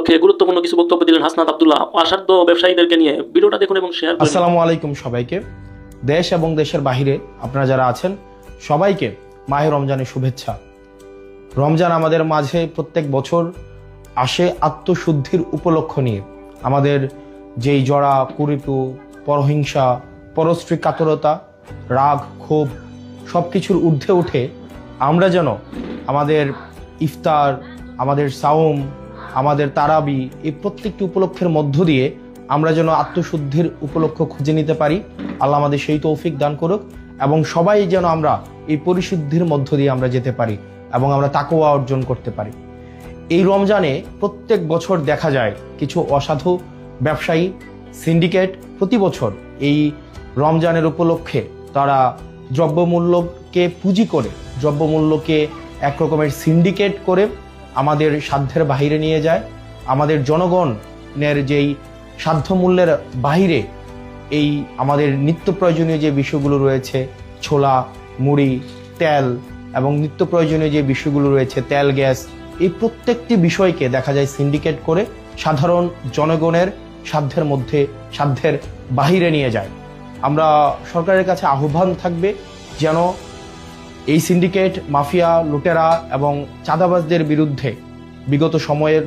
উপলক্ষে গুরুত্বপূর্ণ কিছু বক্তব্য দিলেন হাসনাত আব্দুল্লাহ। অসাধ্য ব্যবসায়ীদেরকে নিয়ে ভিডিওটা দেখুন এবং শেয়ার করুন। আসসালামু আলাইকুম সবাইকে। দেশ এবং দেশের বাহিরে আপনারা যারা আছেন সবাইকে মাহে রমজানের শুভেচ্ছা। রমজান আমাদের মাঝে প্রত্যেক বছর আসে আত্মশুদ্ধির উপলক্ষ নিয়ে। আমাদের যেই জড়া কুরিপু, পরহিংসা, পরশ্রী কাতরতা, রাগ, ক্ষোভ সব কিছুর ঊর্ধ্বে উঠে আমরা যেন আমাদের ইফতার, আমাদের সাওম, আমাদের তারাবি এই প্রত্যেকটি উপলক্ষের মধ্য দিয়ে আমরা যেন আত্মশুদ্ধির উপলক্ষ খুঁজে নিতে পারি। আল্লাহ আমাদের সেই তৌফিক দান করুক এবং সবাই যেন আমরা এই পরিশুদ্ধির মধ্য দিয়ে আমরা যেতে পারি এবং আমরা তাকওয়া অর্জন করতে পারি। এই রমজানে প্রত্যেক বছর দেখা যায় কিছু অসাধু ব্যবসায়ী সিন্ডিকেট প্রতি বছর এই রমজানের উপলক্ষে তারা দ্রব্যমূল্যকে পুঁজি করে, দ্রব্যমূল্যকে এক রকমের সিন্ডিকেট করে আমাদের সাধ্যের বাহিরে নিয়ে যায়। আমাদের জনগণের যেই সাধ্যমূল্যের বাহিরে এই আমাদের নিত্য প্রয়োজনীয় যে বিষয়গুলো রয়েছে, ছোলা, মুড়ি, তেল এবং নিত্য প্রয়োজনীয় যে বিষয়গুলো রয়েছে, তেল, গ্যাস, এই প্রত্যেকটি বিষয়কে দেখা যায় সিন্ডিকেট করে সাধারণ জনগণের সাধ্যের বাহিরে নিয়ে যায়। আমরা সরকারের কাছে আহ্বান থাকবে যেন এই সিন্ডিকেট, মাফিয়া, লুটেরা এবং চাঁদাবাজদের বিরুদ্ধে বিগত সময়ের